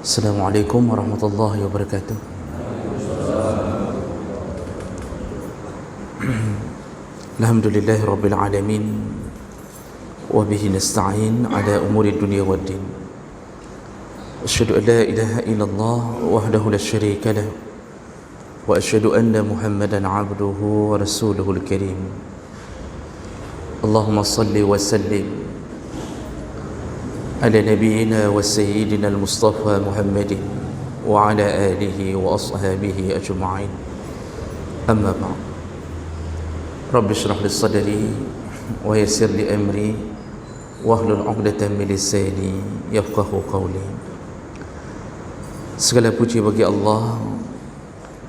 Assalamualaikum warahmatullahi wabarakatuh. Alhamdulillahi rabbil alamin, wa bihi nasta'in ala umuri dunya waddin. Asyhadu an la ilaha illallah wahdahu la syarika lah, wa asyhadu anna Muhammadan abduhu wa rasuluhul karim. Allahumma salli wa sallim ala nabiyyina wa sayyidina al-Mustafa Muhammadin wa ala alihi wa ashabihi ajma'in. Amma ba'd. Rabbi shrah li sadri wa yassir li amri wahlul 'uqdatam min lisani yafqahu qawli. Segala puji bagi Allah,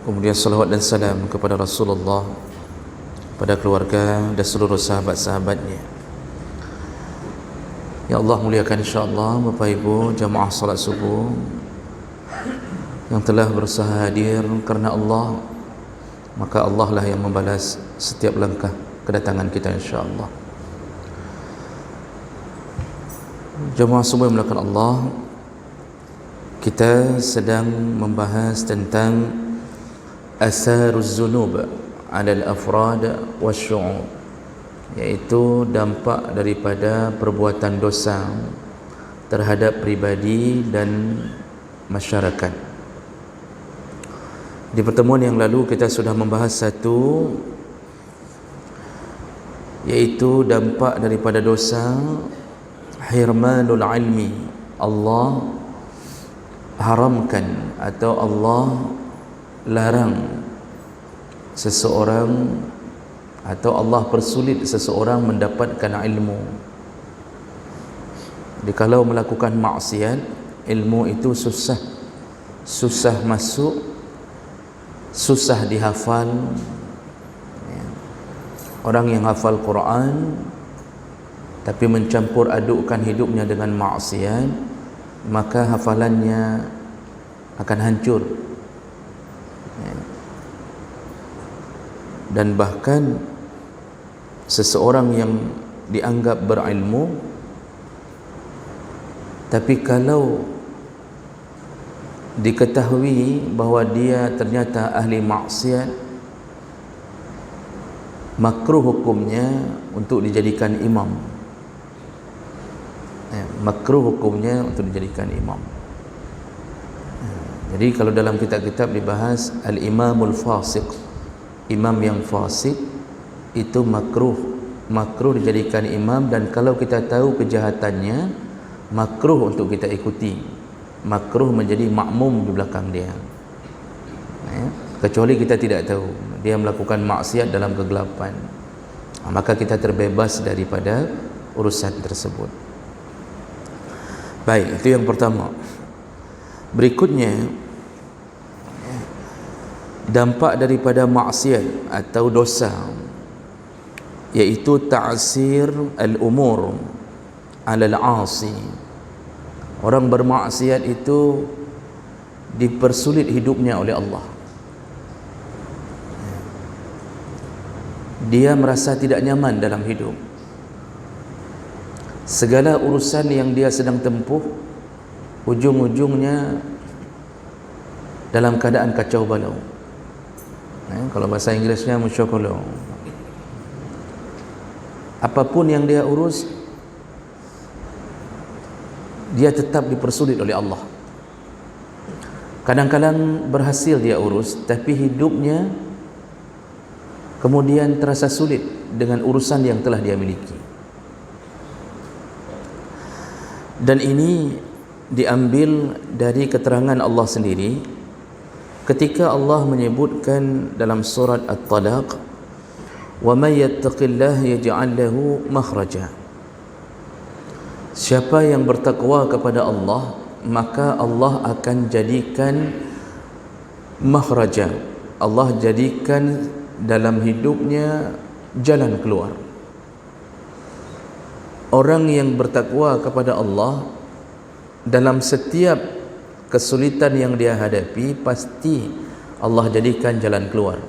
kemudian salawat dan salam kepada Rasulullah, pada keluarga dan seluruh sahabat-sahabatnya. Ya Allah, muliakan insyaAllah Bapak Ibu jamaah salat subuh yang telah berusaha hadir kerana Allah, maka Allah lah yang membalas setiap langkah kedatangan kita insyaAllah. Jamaah subuh yang mulakan Allah, kita sedang membahas tentang asaruz zunub ala al-afrad wa syu'ub, iaitu dampak daripada perbuatan dosa terhadap pribadi dan masyarakat. Di pertemuan yang lalu kita sudah membahas satu, iaitu dampak daripada dosa hirmanul ilmi. Allah haramkan atau Allah larang seseorang atau Allah persulit seseorang mendapatkan ilmu. Jadi kalau melakukan maksiat, ilmu itu susah masuk, susah dihafal. Orang yang hafal Quran tapi mencampur adukkan hidupnya dengan maksiat, maka hafalannya akan hancur. Dan bahkan seseorang yang dianggap berilmu, tapi kalau diketahui bahawa dia ternyata ahli maksiat, makruh hukumnya untuk dijadikan imam. Makruh hukumnya untuk dijadikan imam. Jadi kalau dalam kitab-kitab dibahas al-imamul fasiq, imam yang fasik itu makruh dijadikan imam. Dan kalau kita tahu kejahatannya, makruh untuk kita ikuti, makruh menjadi makmum di belakang dia, kecuali kita tidak tahu dia melakukan maksiat dalam kegelapan, maka kita terbebas daripada urusan tersebut. Baik, itu yang pertama. Berikutnya, dampak daripada maksiat atau dosa, iaitu ta'sir al-umur ala al-'asi. Orang bermaksiat itu dipersulit hidupnya oleh Allah. Dia merasa tidak nyaman dalam hidup. Segala urusan yang dia sedang tempuh, ujung-ujungnya dalam keadaan kacau balau. Kalau bahasa Inggerisnya musyokolo. Apapun yang dia urus, dia tetap dipersulit oleh Allah. Kadang-kadang berhasil dia urus, tapi hidupnya kemudian terasa sulit dengan urusan yang telah dia miliki. Dan ini diambil dari keterangan Allah sendiri ketika Allah menyebutkan dalam surat At-Talaq, wa may yattaqillaha yaj'al lahu makhraja. Siapa yang bertakwa kepada Allah, maka Allah akan jadikan makhraja, Allah jadikan dalam hidupnya jalan keluar. Orang yang bertakwa kepada Allah, dalam setiap kesulitan yang dia hadapi, pasti Allah jadikan jalan keluar.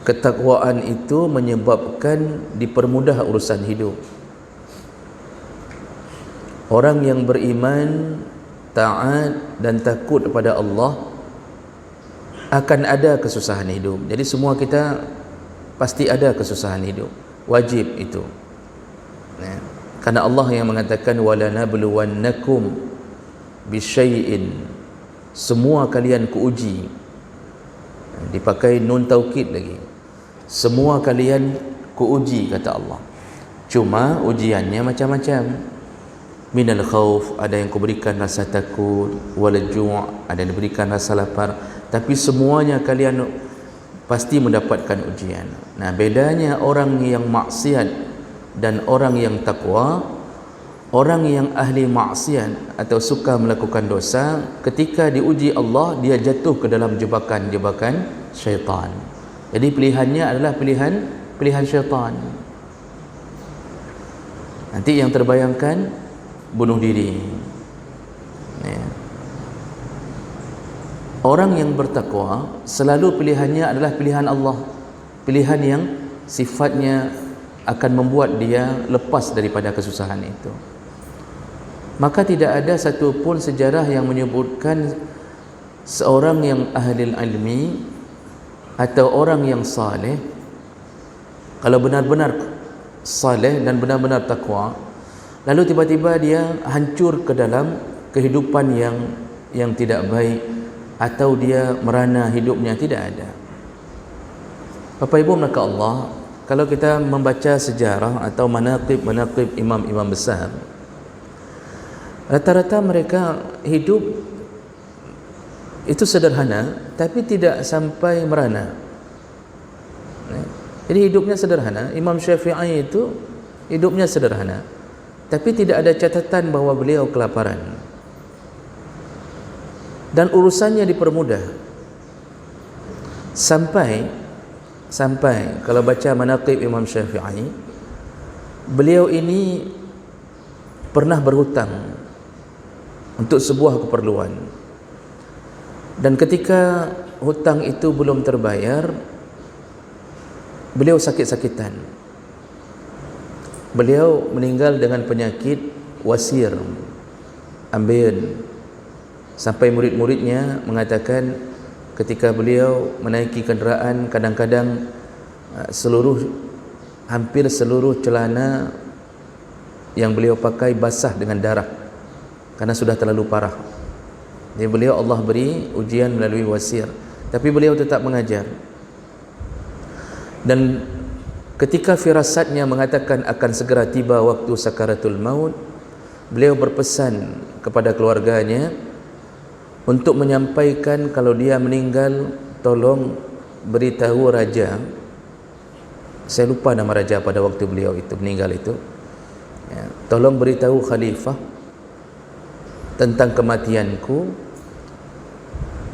Ketakwaan itu menyebabkan dipermudah urusan hidup. Orang yang beriman, taat dan takut kepada Allah akan ada kesusahan hidup. Jadi semua kita pasti ada kesusahan hidup, wajib itu. Karena Allah yang mengatakan wala nabluwannakum bisyai'in, semua kalian kuuji. Dipakai nun taukid lagi, semua kalian kuuji kata Allah. Cuma ujiannya macam-macam. Minal khauf, ada yang kuberikan rasa takut, wal ju', ada yang diberikan rasa lapar, tapi semuanya kalian pasti mendapatkan ujian. Nah, bedanya orang yang maksiat dan orang yang takwa. Orang yang ahli maksiat atau suka melakukan dosa, ketika diuji Allah, dia jatuh ke dalam jebakan-jebakan syaitan. Jadi pilihannya adalah pilihan syaitan. Nanti yang terbayangkan bunuh diri. Orang yang bertakwa selalu pilihannya adalah pilihan Allah, pilihan yang sifatnya akan membuat dia lepas daripada kesusahan itu. Maka tidak ada satu pun sejarah yang menyebutkan seorang yang ahli ilmi atau orang yang saleh, kalau benar-benar saleh dan benar-benar takwa, lalu tiba-tiba dia hancur ke dalam kehidupan yang tidak baik, atau dia merana hidupnya. Tidak ada. Bapak Ibu maka Allah, kalau kita membaca sejarah atau manaqib imam-imam besar, rata-rata mereka hidup itu sederhana, tapi tidak sampai merana. Jadi hidupnya sederhana. Imam Syafi'i itu hidupnya sederhana, tapi tidak ada catatan bahawa beliau kelaparan, dan urusannya dipermudah. Sampai kalau baca manaqib Imam Syafi'i, beliau ini pernah berhutang untuk sebuah keperluan, dan ketika hutang itu belum terbayar, beliau sakit-sakitan. Beliau meninggal dengan penyakit wasir, ambeien. Sampai murid-muridnya mengatakan ketika beliau menaiki kenderaan, kadang-kadang hampir seluruh celana yang beliau pakai basah dengan darah karena sudah terlalu parah. Jadi beliau Allah beri ujian melalui wasir, tapi beliau tetap mengajar. Dan ketika firasatnya mengatakan akan segera tiba waktu sakaratul maut, beliau berpesan kepada keluarganya untuk menyampaikan kalau dia meninggal, tolong beritahu raja. Saya lupa nama raja pada waktu beliau itu meninggal itu. Tolong beritahu khalifah tentang kematianku,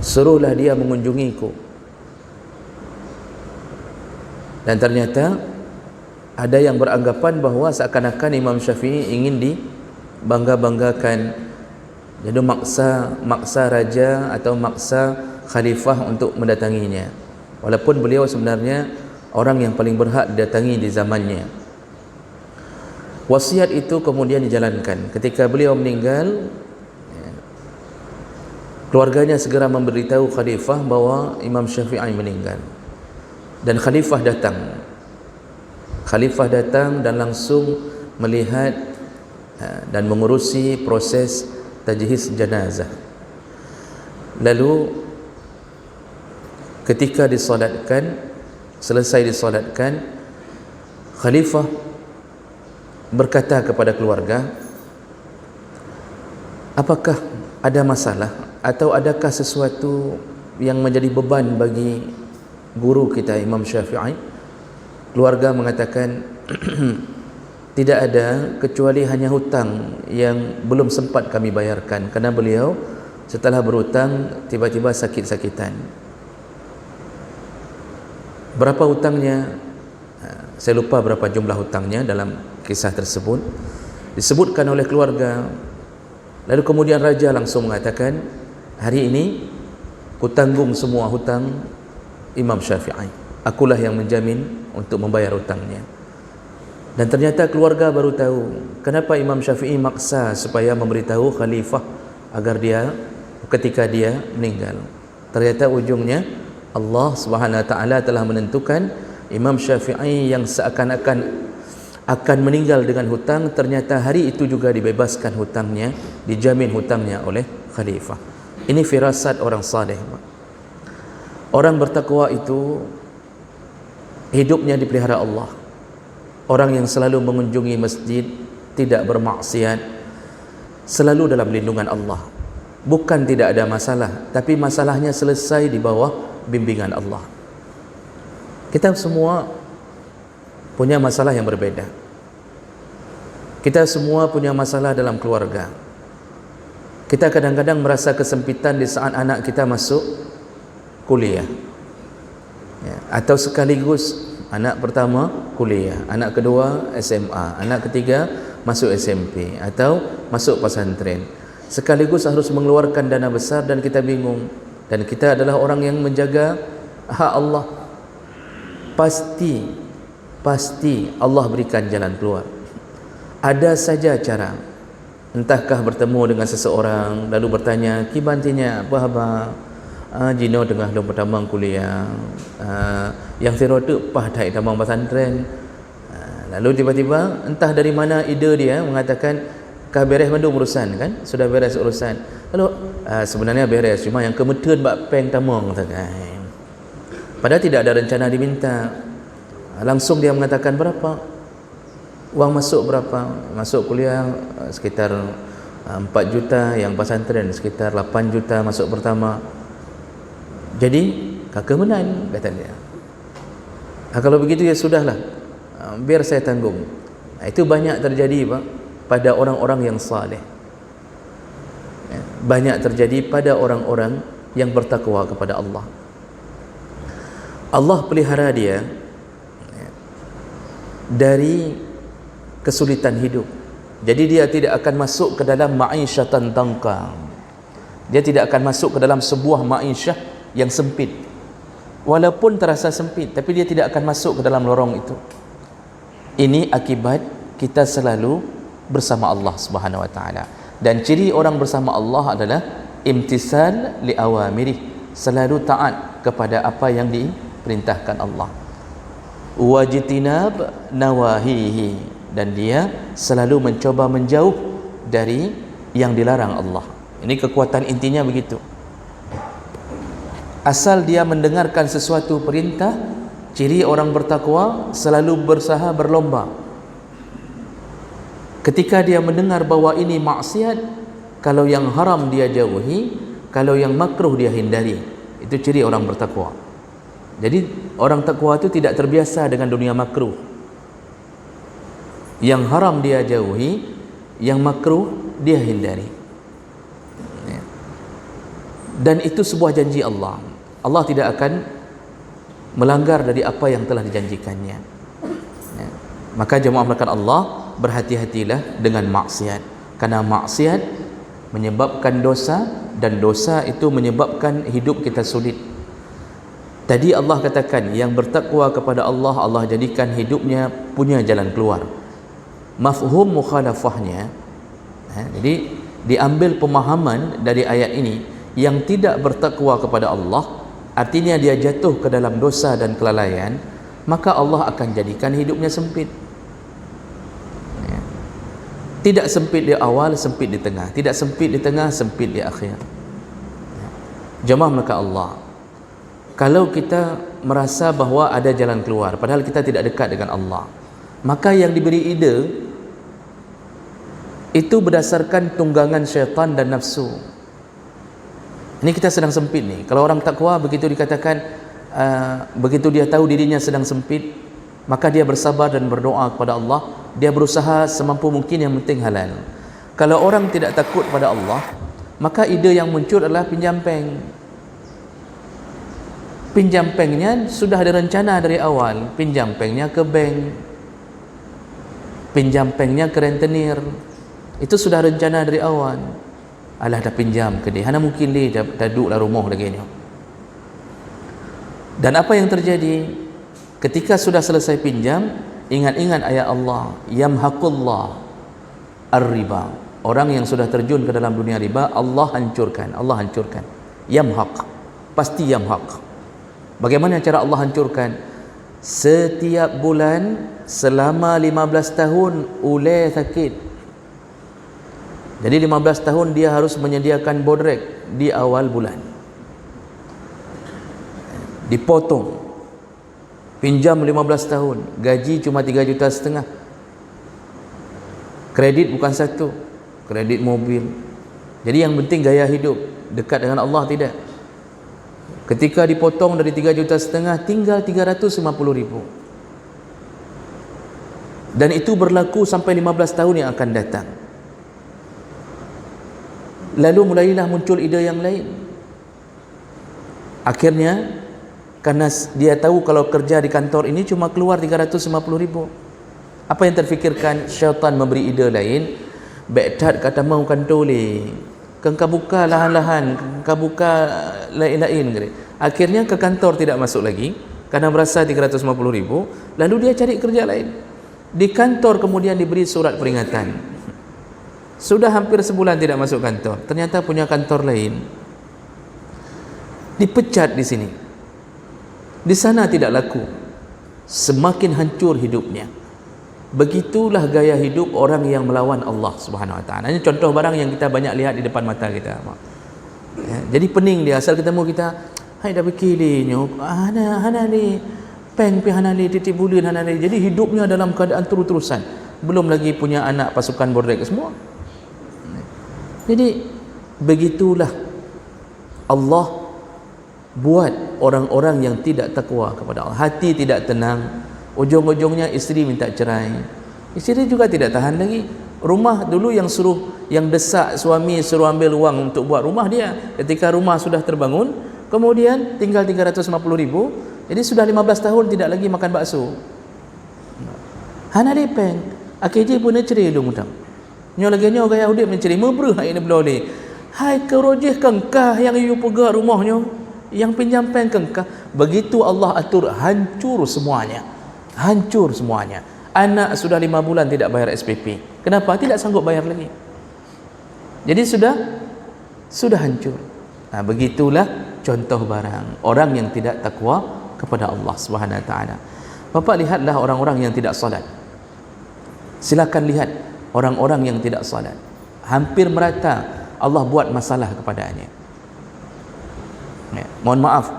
suruhlah dia mengunjungiku. Dan ternyata ada yang beranggapan bahawa seakan-akan Imam Syafi'i ingin dibangga-banggakan. Jadi maksa raja atau maksa khalifah untuk mendatanginya, walaupun beliau sebenarnya orang yang paling berhak didatangi di zamannya. Wasiat itu kemudian dijalankan. Ketika beliau meninggal, keluarganya segera memberitahu khalifah bahawa Imam Syafi'i meninggal. Dan khalifah datang dan langsung melihat dan mengurusi proses tajhiz jenazah. Lalu ketika selesai disolatkan, khalifah berkata kepada keluarga, apakah ada masalah atau adakah sesuatu yang menjadi beban bagi guru kita Imam Syafi'i? Keluarga mengatakan tidak ada, kecuali hanya hutang yang belum sempat kami bayarkan, kerana beliau setelah berhutang tiba-tiba sakit-sakitan. Berapa hutangnya? Saya lupa berapa jumlah hutangnya dalam kisah tersebut, disebutkan oleh keluarga. Lalu kemudian raja langsung mengatakan, hari ini kutanggung semua hutang Imam Syafi'i, akulah yang menjamin untuk membayar hutangnya. Dan ternyata keluarga baru tahu kenapa Imam Syafi'i maksa supaya memberitahu khalifah agar dia ketika dia meninggal. Ternyata ujungnya Allah Subhanahu wa taala telah menentukan Imam Syafi'i yang seakan-akan akan meninggal dengan hutang, ternyata hari itu juga dibebaskan hutangnya, dijamin hutangnya oleh khalifah. Ini firasat orang saleh. Orang bertakwa itu hidupnya dipelihara Allah. Orang yang selalu mengunjungi masjid, tidak bermaksiat, selalu dalam lindungan Allah. Bukan tidak ada masalah, tapi masalahnya selesai di bawah bimbingan Allah. Kita semua punya masalah yang berbeda. Kita semua punya masalah dalam keluarga. Kita kadang-kadang merasa kesempitan di saat anak kita masuk kuliah, ya, atau sekaligus anak pertama kuliah, anak kedua SMA, anak ketiga masuk SMP atau masuk pesantren. Sekaligus harus mengeluarkan dana besar dan kita bingung. Dan kita adalah orang yang menjaga hak Allah. Pasti Allah berikan jalan keluar. Ada saja cara. Entahkah bertemu dengan seseorang lalu bertanya, "Kibantinya apa khabar? Jino tengah belum pertama kuliah. Yang siro tu pah dai tamang pesantren." Lalu tiba-tiba entah dari mana ide dia mengatakan, "Kah beres mandu urusan kan? Sudah beres urusan." Lalu sebenarnya beres, cuma yang kemudian bak peng tamang katakan. Padahal tidak ada rencana diminta. Langsung dia mengatakan, "Berapa? Uang masuk berapa?" Masuk kuliah sekitar 4 juta, yang pesantren sekitar 8 juta masuk pertama. Jadi kakak menang, kata dia. Kalau begitu ya sudahlah, biar saya tanggung. Itu banyak terjadi Pak pada orang-orang yang saleh. Banyak terjadi pada orang-orang yang bertakwa kepada Allah. Allah pelihara dia dari kesulitan hidup. Jadi dia tidak akan masuk ke dalam ma'isyatan dangka. Dia tidak akan masuk ke dalam sebuah ma'isyah yang sempit. Walaupun terasa sempit, tapi dia tidak akan masuk ke dalam lorong itu. Ini akibat kita selalu bersama Allah Subhanahu wa taala. Dan ciri orang bersama Allah adalah imtisal li awamirih, selalu taat kepada apa yang diperintahkan Allah. Wajtinab nawahihi, dan dia selalu mencoba menjauh dari yang dilarang Allah. Ini kekuatan intinya begitu. Asal dia mendengarkan sesuatu perintah, ciri orang bertakwa selalu berusaha berlomba. Ketika dia mendengar bahwa ini maksiat, kalau yang haram dia jauhi, kalau yang makruh dia hindari. Itu ciri orang bertakwa. Jadi orang takwa itu tidak terbiasa dengan dunia makruh. Yang haram dia jauhi, yang makruh dia hindari. Dan itu sebuah janji Allah. Allah tidak akan melanggar dari apa yang telah dijanjikannya. Maka jemaah melakukan Allah, berhati-hatilah dengan maksiat, karena maksiat menyebabkan dosa, dan dosa itu menyebabkan hidup kita sulit. Tadi Allah katakan yang bertakwa kepada Allah, Allah jadikan hidupnya punya jalan keluar. Mafhum mukhalafahnya, jadi diambil pemahaman dari ayat ini, yang tidak bertakwa kepada Allah artinya dia jatuh ke dalam dosa dan kelalaian, maka Allah akan jadikan hidupnya sempit. Tidak sempit di awal, sempit di tengah. Tidak sempit di tengah, sempit di akhir. Jemaah maka Allah, kalau kita merasa bahawa ada jalan keluar padahal kita tidak dekat dengan Allah, maka yang diberi ide itu berdasarkan tunggangan syaitan dan nafsu. Ini kita sedang sempit nih. Kalau orang takwa begitu dikatakan, begitu dia tahu dirinya sedang sempit, maka dia bersabar dan berdoa kepada Allah. Dia berusaha semampu mungkin, yang penting halal. Kalau orang tidak takut pada Allah, maka ide yang muncul adalah pinjam peng. Pinjam pengnya sudah ada rencana dari awal. Pinjam pengnya ke bank, pinjam pengnya ke rentenir, itu sudah rencana dari awal. Alah dah pinjam ke dia, hana mungkin dia dah duduk lah rumah lagi ni. Dan apa yang terjadi ketika sudah selesai pinjam, ingat-ingat ayat Allah, yamhaqullah ar-riba. Orang yang sudah terjun ke dalam dunia riba, Allah hancurkan. Allah hancurkan. Yamhaq, pasti yamhaq. Bagaimana cara Allah hancurkan? Setiap bulan selama 15 tahun ulai sakit. Jadi 15 tahun dia harus menyediakan bodrek di awal bulan, dipotong. Pinjam 15 tahun, gaji cuma 3,5 juta. Kredit bukan satu, kredit mobil. Jadi yang penting gaya hidup dekat dengan Allah tidak. Ketika dipotong dari 3,5 juta, tinggal 350,000. Dan itu berlaku sampai 15 tahun yang akan datang. Lalu mulailah muncul ide yang lain. Akhirnya karena dia tahu kalau kerja di kantor ini cuma keluar 350,000. Apa yang terfikirkan? Syaitan memberi ide lain. Baghdad kata mau kantor le, kengkau buka lahan-lahan, kengkau buka lain-lain. Akhirnya ke kantor tidak masuk lagi karena merasa 350,000. Lalu dia cari kerja lain. Di kantor kemudian diberi surat peringatan. Sudah hampir sebulan tidak masuk kantor, ternyata punya kantor lain. Dipecat di sini. Di sana tidak laku, semakin hancur hidupnya. Begitulah gaya hidup orang yang melawan Allah Subhanahu Wa Taala. Ini contoh barang yang kita banyak lihat di depan mata kita. Ya, jadi pening dia asal ketemu kita, hai dah berkilinya, hana ni, peng pi hana ni, titik bulan hana ni. Jadi hidupnya dalam keadaan terus-terusan. Belum lagi punya anak pasukan bordek semua. Jadi begitulah Allah buat orang-orang yang tidak takwa kepada Allah. Hati tidak tenang, ujung-ujungnya isteri minta cerai. Isteri juga tidak tahan lagi. Rumah dulu yang desak suami suruh ambil wang untuk buat rumah dia. Ketika rumah sudah terbangun, kemudian tinggal 350,000, jadi sudah 15 tahun tidak lagi makan bakso. Hana depeng, akhirnya pun cerai dong utang. Nyo lagi nyo gaya udip menceri mebreh ini belole. Hai kerojeh kengkah yang you pegang rumahnya, yang pinjam peng kengkah. Begitu Allah atur, hancur semuanya. Hancur semuanya. Anak sudah 5 bulan tidak bayar SPP. Kenapa? Tidak sanggup bayar lagi. Jadi sudah hancur. Nah, begitulah contoh barang orang yang tidak takwa kepada Allah Subhanahu Wa Taala. Bapak lihatlah orang-orang yang tidak salat. Silakan lihat orang-orang yang tidak salat. Hampir merata Allah buat masalah kepadanya. Ya, mohon maaf,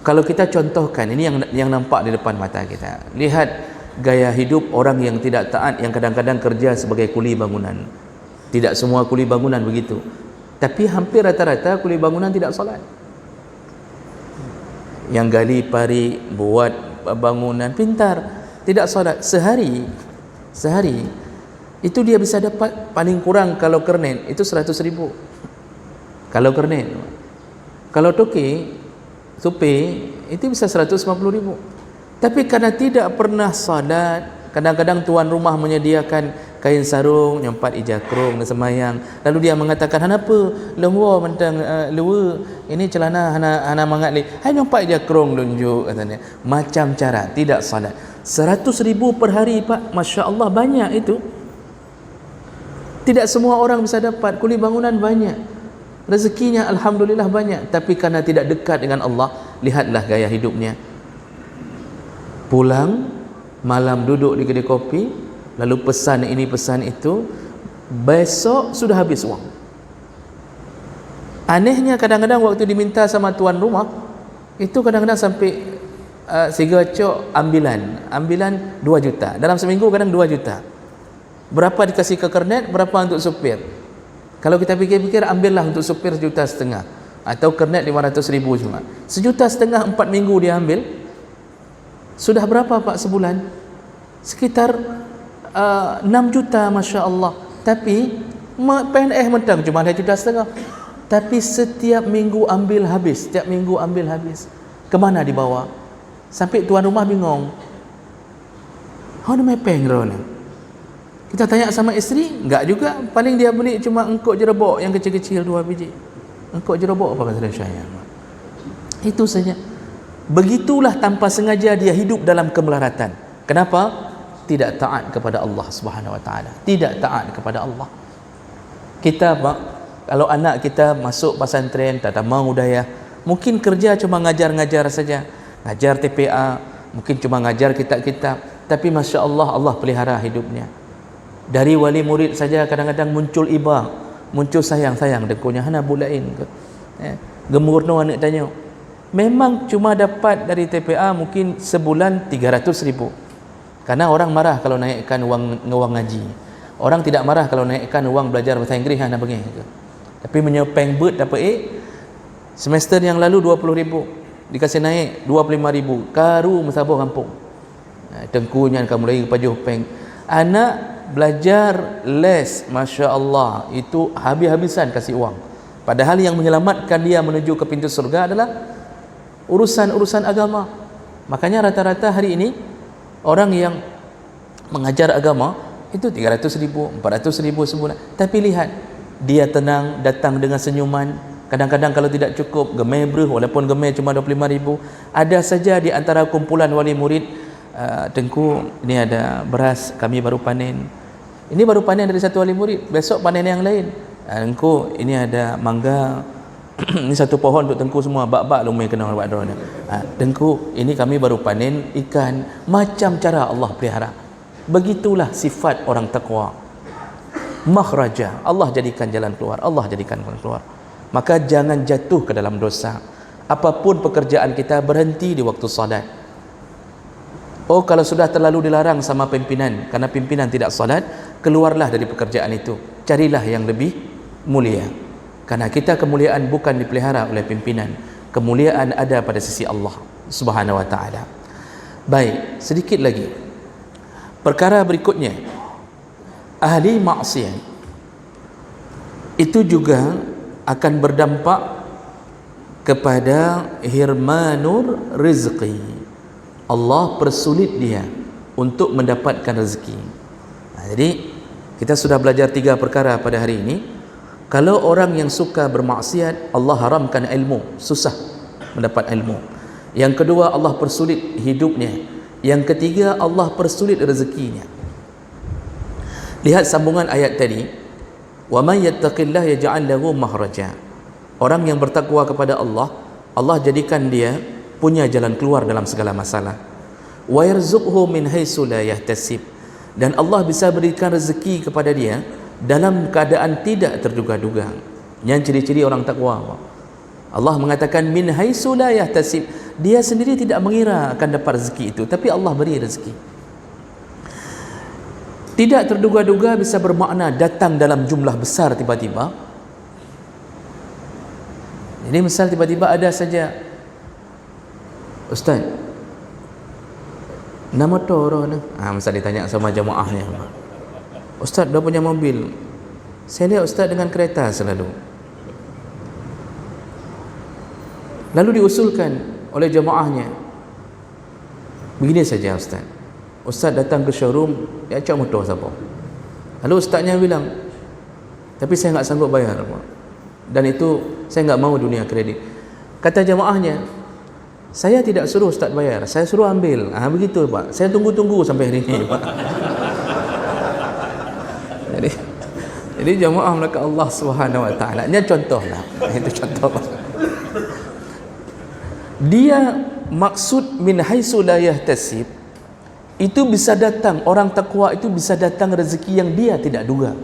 kalau kita contohkan ini yang nampak di depan mata kita. Lihat gaya hidup orang yang tidak taat, yang kadang-kadang kerja sebagai kuli bangunan. Tidak semua kuli bangunan begitu, tapi hampir rata-rata kuli bangunan tidak salat. Yang gali pari, buat bangunan, pintar, tidak salat. Sehari itu dia bisa dapat paling kurang kalau kernet itu 100,000. Kalau kernet, kalau toke supir itu bisa 150,000. Tapi karena tidak pernah salat, kadang-kadang tuan rumah menyediakan kain sarung, nyempat ijakrung dan semayang. Lalu dia mengatakan, "Kenapa? Lengwa mentang lewa. Ini celana hana mangat li. Hai nyempat ijakrung lunjuk," katanya. Macam cara tidak salat. 100,000 per hari, Pak. Masya-Allah banyak itu. Tidak semua orang bisa dapat. Kuli bangunan banyak. Rezekinya alhamdulillah banyak, tapi karena tidak dekat dengan Allah, lihatlah gaya hidupnya. Pulang malam duduk di kedai kopi, lalu pesan ini pesan itu, besok sudah habis wang. Anehnya kadang-kadang waktu diminta sama tuan rumah, itu kadang-kadang sampai 3 cok ambilan 2 juta. Dalam seminggu kadang 2 juta. Berapa dikasih ke kernet, berapa untuk supir. Kalau kita fikir-fikir, ambillah untuk supir 1,5 juta, atau kernet 500,000 cuma. 1,5 juta 4 minggu dia ambil. Sudah berapa Pak sebulan? Sekitar 6 juta, Masya Allah. Tapi PNS mentang cuma 2,5 juta. Tapi setiap minggu ambil habis. Setiap minggu ambil habis. Kemana dibawa? Sampai tuan rumah bingung. How do I pay ni? Kita tanya sama isteri, enggak juga. Paling dia beli cuma engkok jerebok yang kecil-kecil 2 biji. Engkok jerebok apa kata saya? Itu saja. Begitulah tanpa sengaja dia hidup dalam kemelaratan. Kenapa? Tidak taat kepada Allah Subhanahu wa taala. Tidak taat kepada Allah. Kita kalau anak kita masuk pesantren, tak mau daya, mungkin kerja cuma ngajar-ngajar saja, ngajar TPA, mungkin cuma ngajar kitab-kitab, tapi masya Allah, Allah pelihara hidupnya. Dari wali murid saja kadang-kadang muncul iba, muncul sayang-sayang dengkunya hana bulain ke. Gemurno anak tanya. Memang cuma dapat dari TPA mungkin sebulan 300,000. Karena orang marah kalau naikkan wang ngaji. Orang tidak marah kalau naikkan wang belajar bahasa Inggeris hana bagi. Tapi menyepeng bet dapat semester yang lalu 20,000, dikasih naik 25,000, karu mesabah kampung. Tengkunya kamu lagi pajuh peng. Anak belajar les, masya Allah, itu habis-habisan kasih uang. Padahal yang menyelamatkan dia menuju ke pintu surga adalah urusan-urusan agama. Makanya rata-rata hari ini orang yang mengajar agama itu 300,000, 400,000 sebulan. Tapi lihat, dia tenang, datang dengan senyuman. Kadang-kadang kalau tidak cukup, gemai beruh, walaupun gemai cuma 25,000. Ada saja di antara kumpulan wali murid, Tengku, ini ada beras, kami baru panen. Ini baru panen dari satu wali murid, besok panen yang lain. Tengku, ini ada mangga, ini satu pohon untuk Tengku semua, bak-bak lumai kena buat doa. Tengku, ini kami baru panen ikan. Macam cara Allah pelihara. Begitulah sifat orang takwa. Makhraja, Allah jadikan jalan keluar, Allah jadikan jalan keluar. Maka jangan jatuh ke dalam dosa. Apapun pekerjaan kita, berhenti di waktu salat. Oh, kalau sudah terlalu dilarang sama pimpinan karena pimpinan tidak salat, keluarlah dari pekerjaan itu, carilah yang lebih mulia. Karena kita kemuliaan bukan dipelihara oleh pimpinan, kemuliaan ada pada sisi Allah Subhanahu wa taala. Baik, sedikit lagi. Perkara berikutnya, ahli maksiat itu juga akan berdampak kepada hirmanur rizqi. Allah persulit dia untuk mendapatkan rezeki. Jadi kita sudah belajar 3 perkara pada hari ini. Kalau orang yang suka bermaksiat, Allah haramkan ilmu, susah mendapat ilmu. Yang kedua, Allah persulit hidupnya. Yang ketiga, Allah persulit rezekinya. Lihat sambungan ayat tadi, wa may yattaqillah yaj'al lahu makhraja. Orang yang bertakwa kepada Allah, Allah jadikan dia punya jalan keluar dalam segala masalah. Wa yarzuqhu min haitsu la yahtasib. Dan Allah bisa berikan rezeki kepada dia dalam keadaan tidak terduga-duga. Yang ciri-ciri orang takwa. Allah mengatakan min haitsu la yahtasib. Dia sendiri tidak mengira akan dapat rezeki itu, tapi Allah beri rezeki. Tidak terduga-duga bisa bermakna datang dalam jumlah besar tiba-tiba. Jadi misal tiba-tiba ada saja, Ustaz, nama toro ni. Misal ditanya sama jemaahnya, Ustaz dah punya mobil, saya lihat Ustaz dengan kereta selalu. Lalu diusulkan oleh jemaahnya, begini saja Ustaz, Ustaz datang ke showroom, ya cak motor siapa. Lalu Ustaznya bilang, tapi saya enggak sanggup bayar, dan itu saya enggak mau dunia kredit. Kata jemaahnya, saya tidak suruh Ustaz bayar, saya suruh ambil. Begitu Pak, saya tunggu-tunggu sampai hari ini Pak. Jadi jemaah melakukan Allah Subhanahu wa taala. Ini contohlah. Itu contoh. Dia maksud min haitsu la yahtasib, itu bisa datang, orang takwa itu bisa datang rezeki yang dia tidak duga.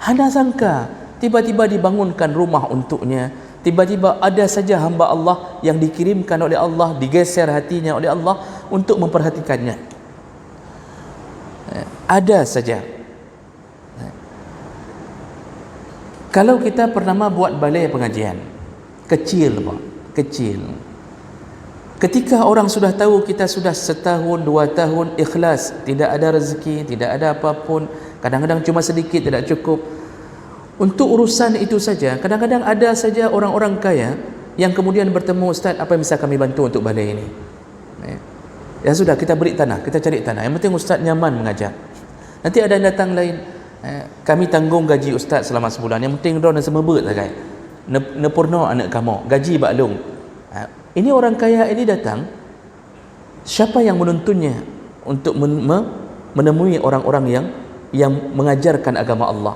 Hana sangka tiba-tiba dibangunkan rumah untuknya, tiba-tiba ada saja hamba Allah yang dikirimkan oleh Allah, digeser hatinya oleh Allah untuk memperhatikannya. Ada saja. Kalau kita pernah buat balai pengajian kecil Pak, kecil. Ketika orang sudah tahu kita sudah 1 tahun, 2 tahun ikhlas, tidak ada rezeki, tidak ada apapun, kadang-kadang cuma sedikit tidak cukup. Untuk urusan itu saja, kadang-kadang ada saja orang-orang kaya yang kemudian bertemu, Ustaz, apa yang bisa kami bantu untuk balai ini? Ya sudah, kita beri tanah, kita cari tanah. Yang penting Ustaz nyaman mengajar. Nanti ada yang datang lain, kami tanggung gaji Ustaz selama sebulan. Yang penting dia nak semebut saja. Nepurno anak kamu, gaji baklung. Ini orang kaya ini datang, siapa yang menuntunnya? untuk menemui orang-orang yang mengajarkan agama Allah.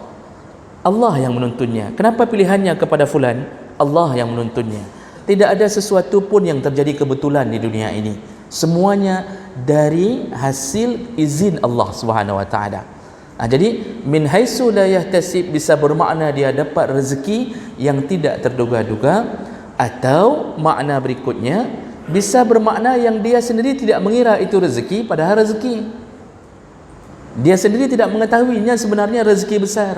Allah yang menuntunnya. Kenapa pilihannya kepada fulan? Allah yang menuntunnya. Tidak ada sesuatu pun yang terjadi kebetulan di dunia ini. Semuanya dari hasil izin Allah Subhanahu wa taala. Jadi min haitsu la yahtasib bisa bermakna dia dapat rezeki yang tidak terduga-duga, atau makna berikutnya bisa bermakna yang dia sendiri tidak mengira itu rezeki padahal rezeki. Dia sendiri tidak mengetahuinya sebenarnya rezeki besar,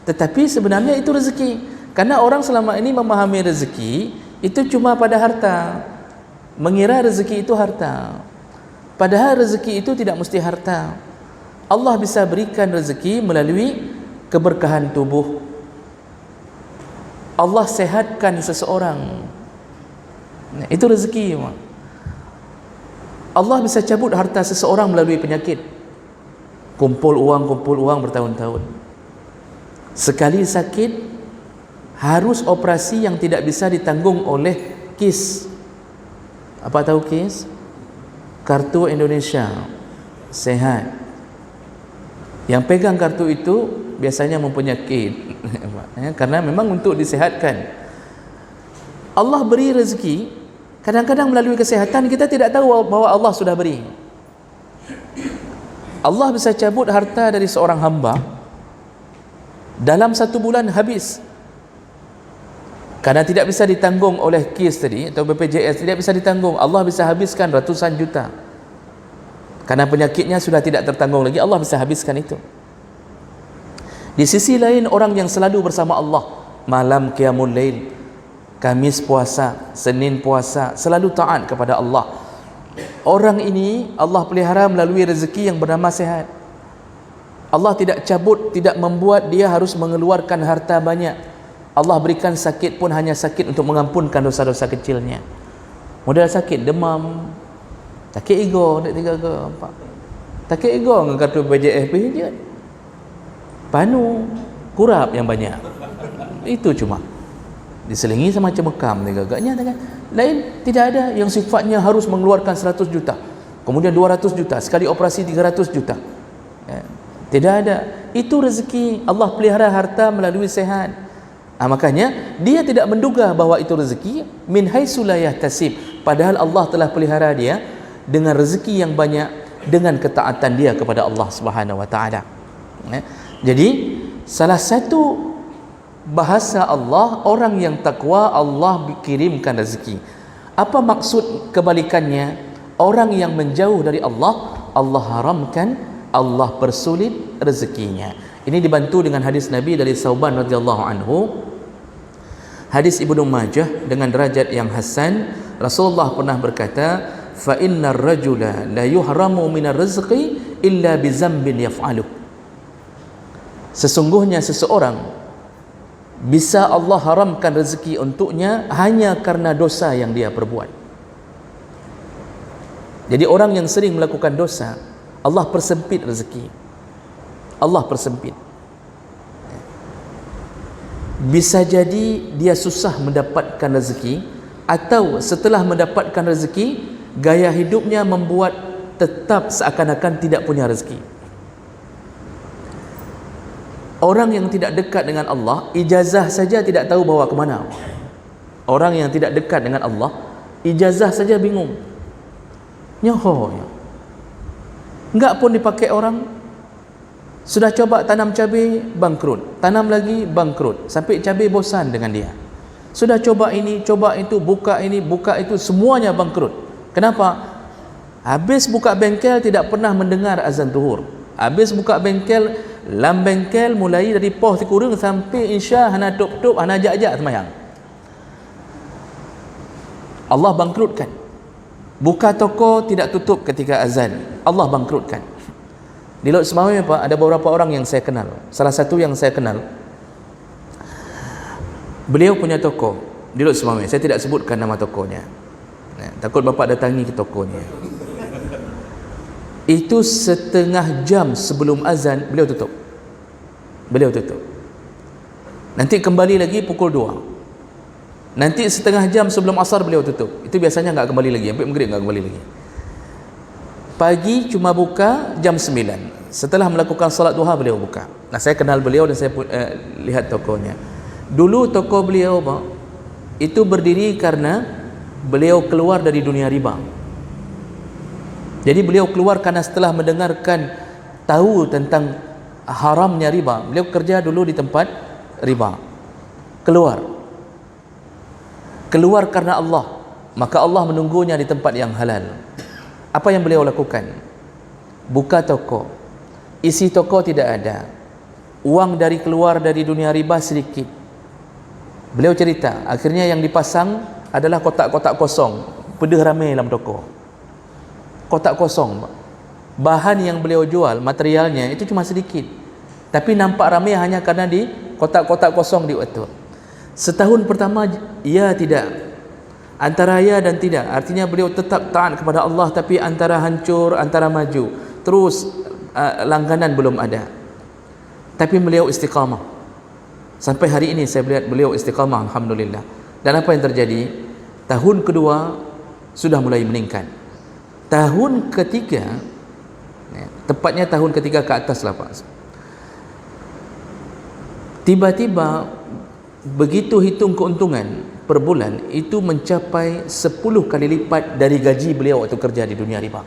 tetapi sebenarnya itu rezeki. Karena orang selama ini memahami rezeki itu cuma pada harta, mengira rezeki itu harta, padahal rezeki itu tidak mesti harta. Allah bisa berikan rezeki melalui keberkahan tubuh. Allah sehatkan seseorang, itu rezeki. Allah bisa cabut harta seseorang melalui penyakit. Kumpul uang bertahun-tahun. Sekali sakit harus operasi yang tidak bisa ditanggung oleh KIS. Apa tahu KIS? Kartu Indonesia Sehat. Yang pegang kartu itu biasanya mempunyai penyakit, karena memang untuk disehatkan. Allah beri rezeki, kadang-kadang melalui kesehatan kita tidak tahu bahwa Allah sudah beri. Allah bisa cabut harta dari seorang hamba dalam 1 bulan habis, karena tidak bisa ditanggung oleh KIS tadi atau BPJS, tidak bisa ditanggung. Allah bisa habiskan ratusan juta. Karena penyakitnya sudah tidak tertanggung lagi, Allah bisa habiskan itu. Di sisi lain, orang yang selalu bersama Allah, malam qiyamul lail, Kamis puasa, Senin puasa, selalu taat kepada Allah, orang ini Allah pelihara melalui rezeki yang bernama sehat. Allah tidak cabut, tidak membuat dia harus mengeluarkan harta banyak. Allah berikan sakit pun hanya sakit untuk mengampunkan dosa-dosa kecilnya. Modal sakit demam, sakit ego, nak 3 ke 4. Sakit ego dengan kartu BPJS je. Panu, kurap yang banyak. Itu cuma diselingi sama cemekam agaknya kan. Lain tidak ada yang sifatnya harus mengeluarkan 100 juta. Kemudian 200 juta, sekali operasi 300 juta. Tidak ada. Itu rezeki. Allah pelihara harta melalui sehat. Makanya dia tidak menduga bahwa itu rezeki min haitsu la yahtasib. Padahal Allah telah pelihara dia dengan rezeki yang banyak, dengan ketaatan dia kepada Allah Subhanahu wa taala. Jadi salah satu bahasa Allah, orang yang takwa Allah kirimkan rezeki. Apa maksud kebalikannya? Orang yang menjauh dari Allah, Allah haramkan, Allah persulit rezekinya. Ini dibantu dengan hadis Nabi dari Sauban radhiyallahu anhu. Hadis Ibnu Majah dengan derajat yang hasan. Rasulullah pernah berkata, fa innar rajula la yuhramu minar rizqi illa bi zambin yaf'alu. Sesungguhnya seseorang bisa Allah haramkan rezeki untuknya hanya karena dosa yang dia perbuat. Jadi orang yang sering melakukan dosa, Allah persempit rezeki. Allah persempit. Bisa jadi dia susah mendapatkan rezeki, atau setelah mendapatkan rezeki, gaya hidupnya membuat tetap seakan-akan tidak punya rezeki. Orang yang tidak dekat dengan Allah, ijazah saja tidak tahu bawa ke mana. Orang yang tidak dekat dengan Allah, ijazah saja bingung. Nyoho, enggak pun dipakai orang. Sudah coba tanam cabai, bangkrut. Tanam lagi, bangkrut. Sampai cabai bosan dengan dia. Sudah coba ini, coba itu, buka ini, buka itu, semuanya bangkrut. Kenapa? Habis buka bengkel tidak pernah mendengar azan zuhur. Habis buka bengkel, lam bengkel mulai dari poh tikurung sampai insya hana tup-tup, hana ajak-ajak semayang. Allah bangkrutkan. Buka toko tidak tutup ketika azan, Allah bangkrutkan. Di Laut Semawi Pak, ada beberapa orang yang saya kenal. Salah satu yang saya kenal, beliau punya toko di Laut Semawi. Saya tidak sebutkan nama tokonya, takut bapak datangi ke tokonya. Itu setengah jam sebelum azan beliau tutup. Beliau tutup. Nanti kembali lagi pukul 2. Nanti setengah jam sebelum asar beliau tutup. Itu biasanya enggak kembali lagi, sampai maghrib enggak kembali lagi. Pagi cuma buka jam 9. Setelah melakukan salat duha beliau buka. Nah, saya kenal beliau dan saya lihat tokonya. Dulu toko beliau itu berdiri karena beliau keluar dari dunia riba. Jadi beliau keluar karena setelah mendengarkan tahu tentang haramnya riba. Beliau kerja dulu di tempat riba. Keluar karena Allah. Maka Allah menunggunya di tempat yang halal. Apa yang beliau lakukan? Buka toko. Isi toko tidak ada. Uang dari keluar dari dunia riba sedikit. Beliau cerita, akhirnya yang dipasang adalah kotak-kotak kosong. Pedih ramai dalam toko. Kotak kosong. Bahan yang beliau jual, materialnya itu cuma sedikit. Tapi nampak ramai hanya karena di kotak-kotak kosong di waktu. Setahun pertama, ya tidak. Antara ya dan tidak. Artinya beliau tetap taat kepada Allah, tapi antara hancur, antara maju. Terus langganan belum ada. Tapi beliau istiqamah. Sampai hari ini saya melihat beliau istiqamah, alhamdulillah. Dan apa yang terjadi? Tahun kedua sudah mulai meningkat. Tahun ketiga, tepatnya tahun ketiga ke atas lah Pak, tiba-tiba begitu hitung keuntungan per bulan itu mencapai 10 kali lipat dari gaji beliau waktu kerja di dunia riba.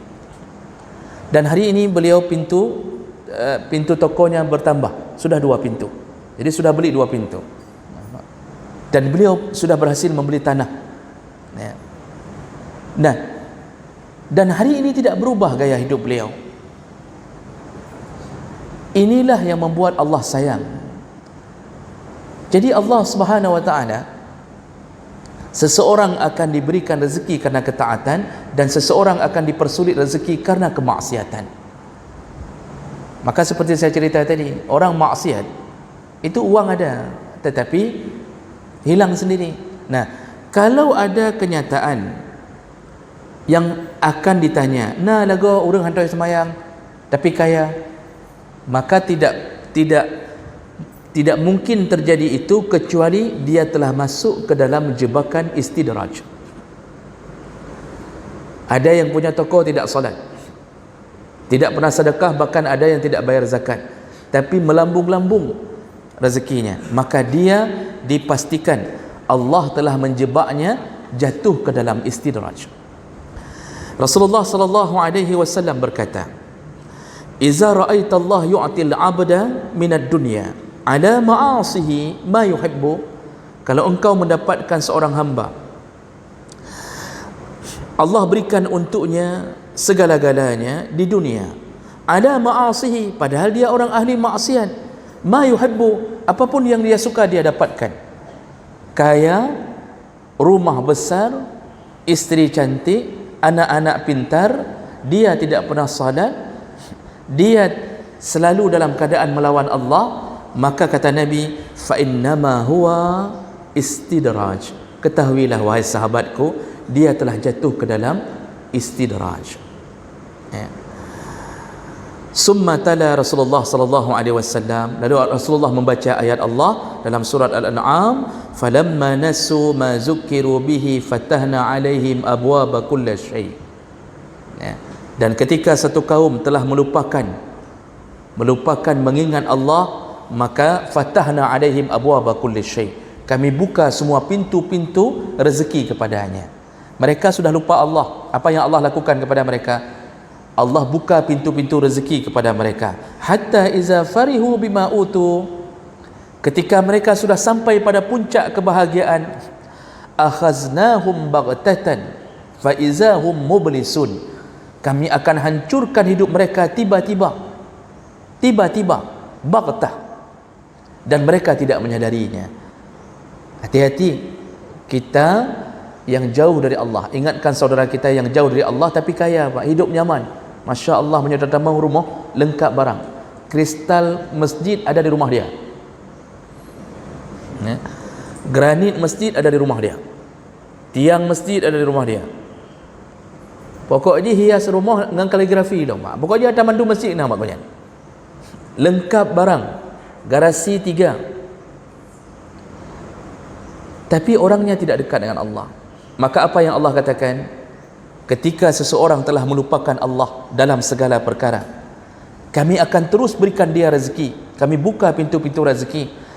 Dan hari ini beliau pintu tokonya bertambah, sudah 2 pintu. Jadi sudah beli 2 pintu. Dan beliau sudah berhasil membeli tanah. Nah, dan hari ini tidak berubah gaya hidup beliau. Inilah yang membuat Allah sayang. Jadi Allah Subhanahu wa taala, seseorang akan diberikan rezeki karena ketaatan dan seseorang akan dipersulit rezeki karena kemaksiatan. Maka seperti saya cerita tadi, orang maksiat itu uang ada tetapi hilang sendiri. Nah, kalau ada kenyataan yang akan ditanya, nah lagu orang hantar semayang tapi kaya, maka tidak mungkin terjadi itu kecuali dia telah masuk ke dalam jebakan istidraj. Ada yang punya toko tidak solat, tidak pernah sedekah, bahkan ada yang tidak bayar zakat, tapi melambung-lambung rezekinya, maka dia dipastikan Allah telah menjebaknya jatuh ke dalam istidraj. Rasulullah sallallahu alaihi wasallam berkata, "Iza ra'aita Allah yu'til 'abda minad dunya ala ma'asihi ma yuhibbu." Kalau engkau mendapatkan seorang hamba, Allah berikan untuknya segala-galanya di dunia, ala ma'asihi, padahal dia orang ahli maksiat, ma yuhibbu, apapun yang dia suka dia dapatkan. Kaya, rumah besar, isteri cantik, anak-anak pintar, dia tidak pernah salat, dia selalu dalam keadaan melawan Allah, maka kata Nabi, fa innama huwa istidraj. Ketahuilah wahai sahabatku, dia telah jatuh ke dalam istidraj. Summa tala Rasulullah sallallahu alaihi wasallam, lalu Rasulullah membaca ayat Allah dalam surat Al-An'am, falamma nasu ma zukiru bihi fatahna alaihim abwaba kulli syai. Dan ketika satu kaum telah melupakan mengingat Allah, maka fatahna alaihim abwaba kulli syai, kami buka semua pintu-pintu rezeki kepadanya. Mereka sudah lupa Allah. Apa yang Allah lakukan kepada mereka? Allah buka pintu-pintu rezeki kepada mereka. Hatta iza farihu bima utu, ketika mereka sudah sampai pada puncak kebahagiaan, akhaznahum baghtatan fa iza hum mublisun, kami akan hancurkan hidup mereka tiba-tiba, baghtah, dan mereka tidak menyadarinya. Hati-hati kita yang jauh dari Allah. Ingatkan saudara kita yang jauh dari Allah tapi kaya Pak, hidup nyaman, Masya Allah, punya taman rumah lengkap barang, kristal masjid ada di rumah dia, granit masjid ada di rumah dia, tiang masjid ada di rumah dia, pokoknya hias rumah dengan kaligrafi dong Pak. Pokoknya taman tu masjid nampak banyak, lengkap barang, garasi 3, tapi orangnya tidak dekat dengan Allah. Maka apa yang Allah katakan? ketika seseorang telah melupakan Allah dalam segala perkara, kami akan terus berikan dia rezeki, kami buka pintu-pintu rezeki.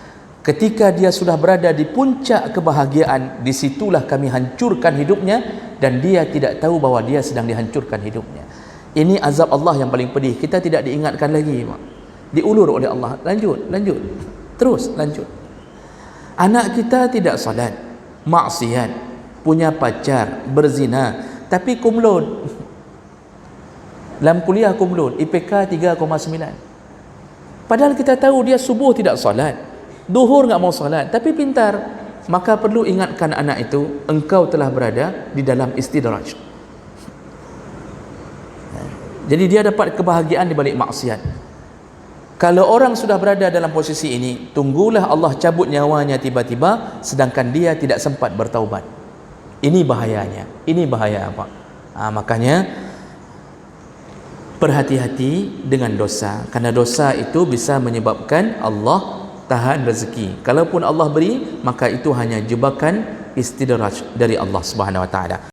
Ketika dia sudah berada di puncak kebahagiaan, disitulah kami hancurkan hidupnya dan dia tidak tahu bahawa dia sedang dihancurkan hidupnya. Ini azab Allah yang paling pedih. Kita tidak diingatkan lagi, diulur oleh Allah. Lanjut, terus lanjut. Anak kita tidak salat, maksiat, punya pacar, berzina, tapi kumlon. Dalam kuliah kumlon, IPK 3,9. Padahal kita tahu dia subuh tidak salat, duhur enggak mau salat, tapi pintar. Maka perlu ingatkan anak itu, engkau telah berada di dalam istidraj. Jadi dia dapat kebahagiaan di balik maksiat. Kalau orang sudah berada dalam posisi ini, tunggulah Allah cabut nyawanya tiba-tiba, sedangkan dia tidak sempat bertaubat. Ini bahayanya. Ini bahaya apa? Makanya berhati-hati dengan dosa, karena dosa itu bisa menyebabkan Allah tahan rezeki. Kalaupun Allah beri, maka itu hanya jebakan istidraj dari Allah Subhanahu wa taala.